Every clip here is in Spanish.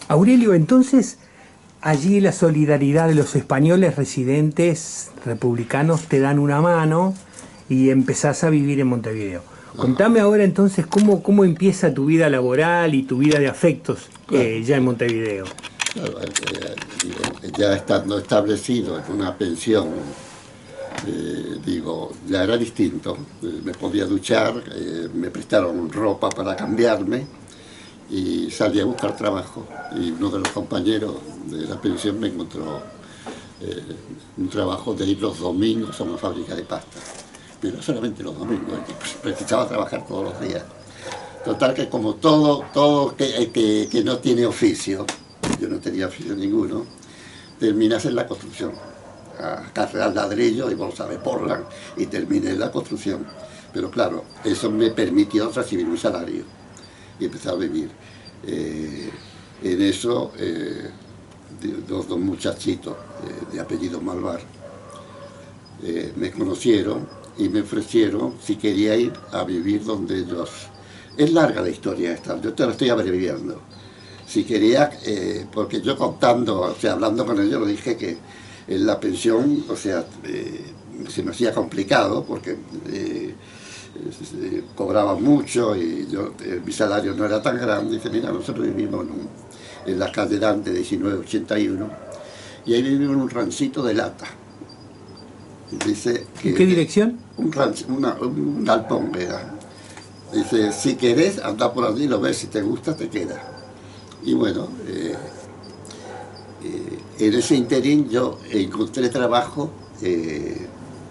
Aurelio, entonces, allí la solidaridad de los españoles residentes republicanos te dan una mano y empezás a vivir en Montevideo. Ajá. Contame ahora entonces cómo empieza tu vida laboral y tu vida de afectos Claro, ya en Montevideo. claro, digo, ya estando establecido en una pensión, digo, ya era distinto. Me podía duchar, me prestaron ropa para cambiarme y salí a buscar trabajo. Y uno de los compañeros de la pensión me encontró eh, un trabajo de ir los domingos a una fábrica de pasta. Pero solamente los domingos, precisaba trabajar todos los días. Total que como todo que no tiene oficio, yo no tenía oficio ninguno, terminas en la construcción. A cargar ladrillo y bolsa de Portland y terminé en la construcción. Pero claro, eso me permitió recibir un salario y empezar a vivir. En eso, dos muchachitos de apellido Malvar me conocieron y me ofrecieron si quería ir a vivir donde ellos... Es larga la historia esta, yo te la estoy abreviando. Si quería, porque yo contando, o sea, hablando con ellos, le dije que en la pensión, o sea, se me hacía complicado porque cobraba mucho y yo, mi salario no era tan grande. Dice, mira, nosotros vivimos en la calle Dante 1981 y ahí vivimos en un rancito de lata. Dice que, ¿En qué dirección? un galpón era. Dice, si querés, anda por allí, lo ves, si te gusta, te quedas. Y bueno, en ese interín yo encontré trabajo,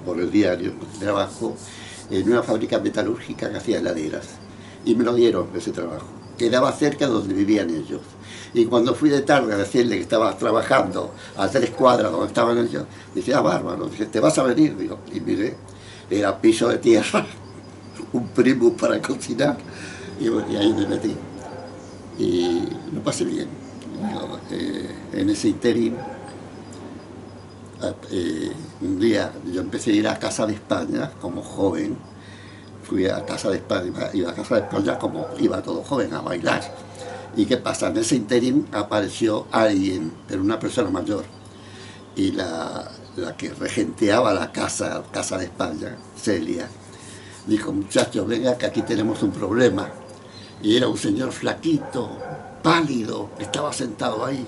por el diario, encontré trabajo en una fábrica metalúrgica que hacía heladeras. Y me lo dieron ese trabajo. Quedaba cerca de donde vivían ellos. Y cuando fui de tarde a decirle que estaba trabajando a 3 cuadras donde estaban ellos, dice, ah, bárbaro, dice, ¿te vas a venir? Digo, y miré, era piso de tierra, un primus para cocinar, y bueno, y ahí me metí. Y lo pasé bien. Digo, en ese interín, un día yo empecé a ir a Casa de España como joven. Fui a Casa de España, iba a Casa de España como iba todo joven a bailar. ¿Y qué pasa? En ese interín apareció alguien, pero una persona mayor. Y la que regenteaba la casa de España, Celia, dijo, muchachos, venga que aquí tenemos un problema. Y era un señor flaquito, pálido, que estaba sentado ahí.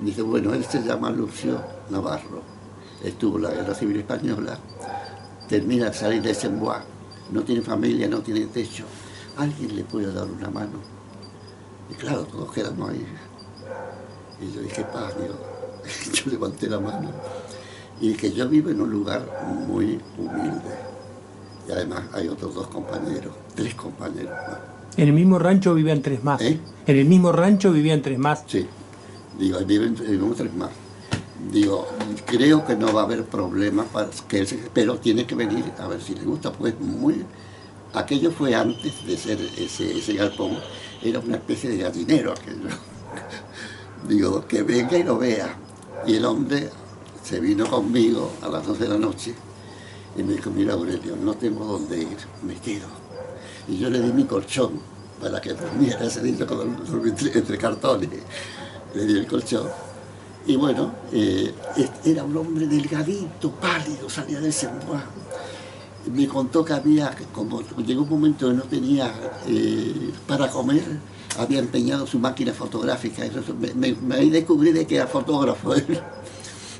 Dice, bueno, él se llama Lucio Navarro, estuvo en la Guerra Civil Española, termina de salir de Sembois, no tiene familia, no tiene techo, ¿alguien le puede dar una mano? Y claro, todos quedamos ahí. Y yo dije, paz, yo levanté la mano. Y dije, yo vivo en un lugar muy humilde. Y además hay otros 2 compañeros, 3 compañeros más. En el mismo rancho vivían 3 más. ¿Eh? En el mismo rancho vivían 3 más. Sí, digo, vivimos 3 más. Digo, creo que no va a haber problema, pero tiene que venir a ver si le gusta, pues muy... Aquello fue antes de ser ese galpón, era una especie de gallinero aquello. Digo, que venga y lo vea. Y el hombre se vino conmigo a las 2 de la noche y me dijo, mira Aurelio, no tengo dónde ir, me quedo. Y yo le di mi colchón para que durmiera ese día entre cartones. Le di el colchón. Y bueno, era un hombre delgadito, pálido, salía del Sembois. Me contó que había, como llegó un momento que no tenía para comer, había empeñado su máquina fotográfica. Me descubrí de que era fotógrafo.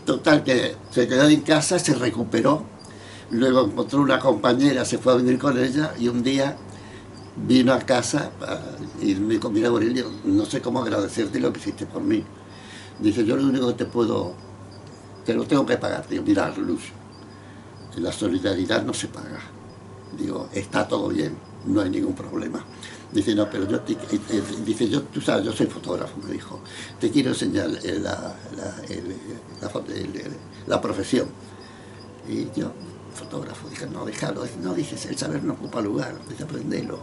Total, que se quedó en casa, se recuperó. Luego encontró una compañera, se fue a vivir con ella y un día vino a casa y me dijo, mira Aurelio, no sé cómo agradecerte lo que hiciste por mí. Dice, yo lo único que te lo tengo que pagar. Digo, mira Lucio, la solidaridad no se paga. Digo, está todo bien, no hay ningún problema. Dice, no, pero dice, tú sabes, yo soy fotógrafo, me dijo, te quiero enseñar la profesión. Y yo, fotógrafo, dije, no, déjalo, no, dices, el saber no ocupa lugar, dice, aprendelo.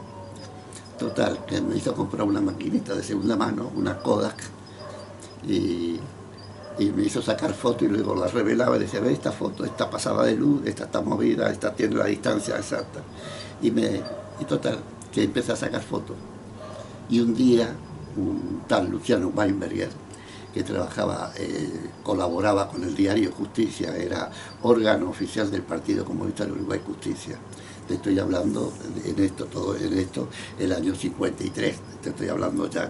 Total, que me hizo comprar una maquinita de segunda mano, una Kodak, y me hizo sacar fotos y luego la revelaba y decía, ve esta foto, está pasada de luz, esta está movida, esta tiene la distancia exacta. Y total, que empecé a sacar fotos. Y un día un tal Luciano Weinberger, que trabajaba, colaboraba con el diario Justicia, era órgano oficial del Partido Comunista del Uruguay Justicia. Te estoy hablando todo en esto, el año 53, te estoy hablando ya.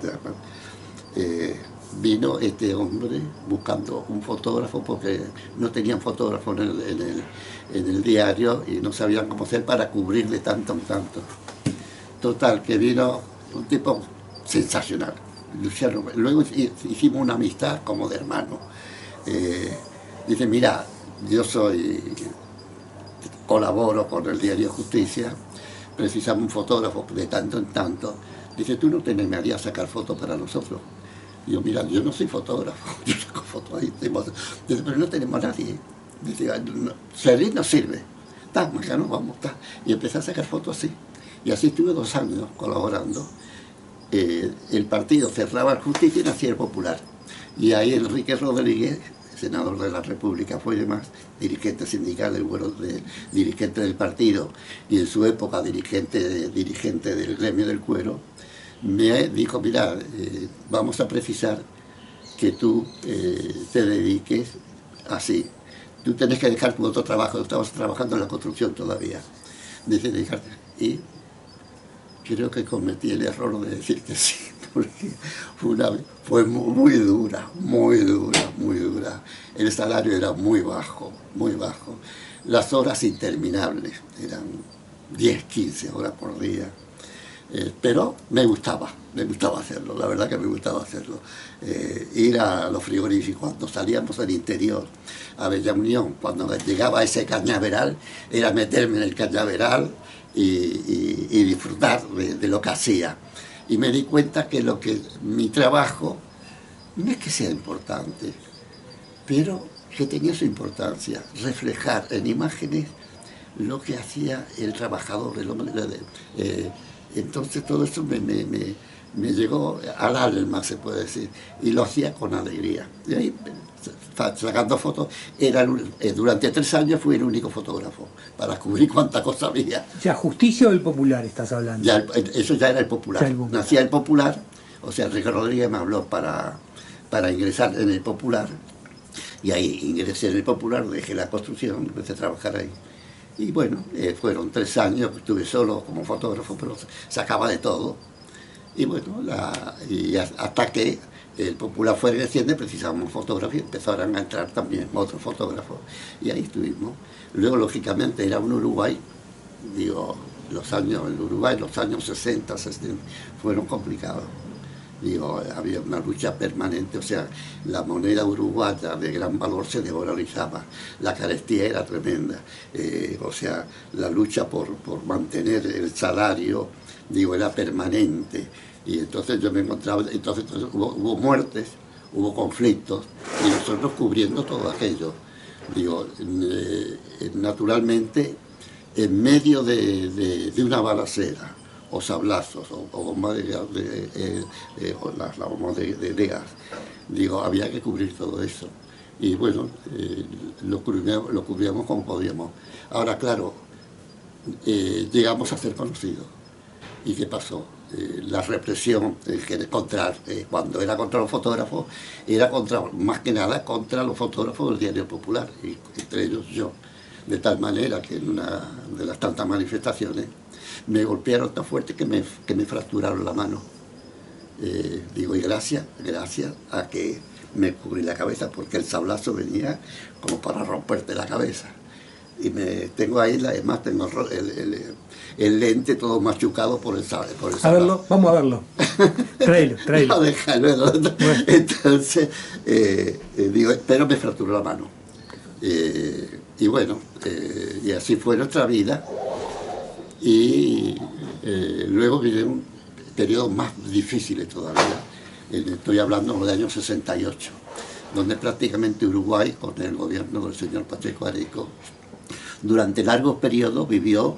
Vino este hombre buscando un fotógrafo porque no tenían fotógrafo en el diario y no sabían cómo hacer para cubrir de tanto en tanto. Total, que vino un tipo sensacional. Luciano, luego hicimos una amistad como de hermano. Dice, mira, yo colaboro con el diario Justicia, precisamos un fotógrafo de tanto en tanto. Dice, ¿tú no te animarías a sacar fotos para nosotros? Y yo, mira, yo no soy fotógrafo, yo saco fotos ahí. Dice, pero no tenemos a nadie. Dice, servir no sirve. Acá nos vamos, Y empecé a sacar fotos así. Y así estuve 2 años colaborando. El partido cerraba la Justicia y nacía el Popular. Y ahí Enrique Rodríguez, senador de la República, fue además dirigente sindical, dirigente del partido y en su época dirigente del gremio del cuero, me dijo, mira, vamos a precisar que tú te dediques así. Tú tenés que dejar tu otro trabajo, estabas trabajando en la construcción todavía. Dice, dejarte. Y creo que cometí el error de decir que sí, porque fue muy dura, muy dura, muy dura. El salario era muy bajo, muy bajo. Las horas interminables, eran 10, 15 horas por día. Pero me gustaba hacerlo, la verdad que me gustaba hacerlo. Ir a los frigoríficos, cuando salíamos al interior, a Bella Unión, cuando llegaba ese cañaveral, era meterme en el cañaveral y disfrutar de lo que hacía. Y me di cuenta que mi trabajo no es que sea importante, pero que tenía su importancia, reflejar en imágenes lo que hacía el trabajador, el hombre. Entonces todo eso me llegó al alma, se puede decir, y lo hacía con alegría. Y ahí, sacando fotos, durante 3 años fui el único fotógrafo, para cubrir cuánta cosa había. ¿Ya Justicia o el Popular estás hablando? Eso ya era el Popular. Nacía el Popular, o sea, Enrique Rodríguez me habló para ingresar en el Popular, y ahí ingresé en el Popular, dejé la construcción, empecé a trabajar ahí. Y bueno, fueron 3 años que estuve solo como fotógrafo, pero sacaba de todo. Y bueno, hasta que el Popular fue creciendo, precisábamos fotógrafos y empezaron a entrar también otros fotógrafos. Y ahí estuvimos. Luego, lógicamente, era un Uruguay, digo, los años 60, 70, fueron complicados. Digo, había una lucha permanente, o sea, la moneda uruguaya de gran valor se desvalorizaba, la carestía era tremenda, o sea, la lucha por mantener el salario, digo, era permanente, y entonces yo me encontraba, entonces hubo muertes, hubo conflictos, y nosotros cubriendo todo aquello, digo, naturalmente, en medio de una balacera, o sablazos, o bombas de gas. Digo, había que cubrir todo eso. Y bueno, lo cubríamos como podíamos. Ahora, claro, llegamos a ser conocidos. ¿Y qué pasó? La represión cuando era contra los fotógrafos, era más que nada contra los fotógrafos del Diario Popular, y entre ellos yo. De tal manera que en una de las tantas manifestaciones me golpearon tan fuerte que me fracturaron la mano. Digo, y gracias a que me cubrí la cabeza, porque el sablazo venía como para romperte la cabeza. Y tengo ahí, además tengo el lente todo machucado por el sablazo. A verlo, vamos a verlo. Tráelo. No, déjalo. Bueno. Entonces, digo, pero me fracturó la mano. Y bueno, y así fue nuestra vida. Y luego vinieron periodos más difíciles todavía. Estoy hablando del año 68, donde prácticamente Uruguay, con el gobierno del señor Pacheco Areco, durante largos periodos vivió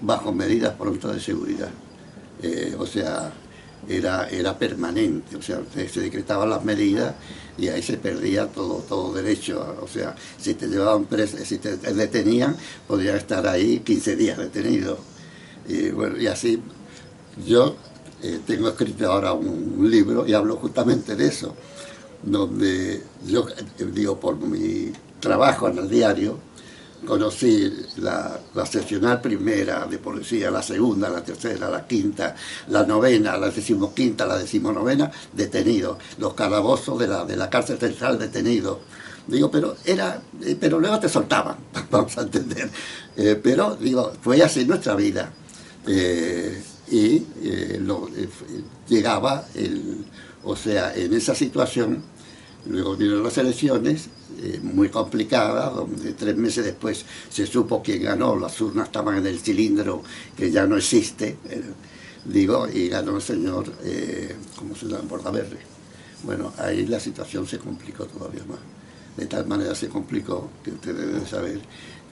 bajo medidas prontas de seguridad. O sea, era permanente, o sea, se decretaban las medidas y ahí se perdía todo derecho. O sea, si te llevaban preso, si te detenían, podías estar ahí 15 días detenido. Y bueno, y así yo tengo escrito ahora un libro y hablo justamente de eso, donde yo, digo, por mi trabajo en el diario, conocí la seccional primera de policía, la segunda, la tercera, la quinta, la novena, la 15ª, la 19ª, detenidos, los calabozos de la cárcel central detenidos. Digo, pero luego te soltaban, vamos a entender. Pero, digo, fue así nuestra vida. Llegaba, o sea, en esa situación, luego vinieron las elecciones, muy complicadas, donde 3 meses después se supo quién ganó, las urnas estaban en el cilindro, que ya no existe, y ganó el señor, ¿cómo se llama? Bordaberry. Bueno, ahí la situación se complicó todavía más. De tal manera se complicó que ustedes deben saber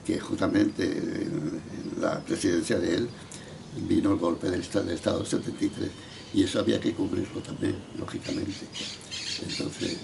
que justamente en la presidencia de él vino el golpe del Estado del 73 y eso había que cubrirlo también, lógicamente. Entonces,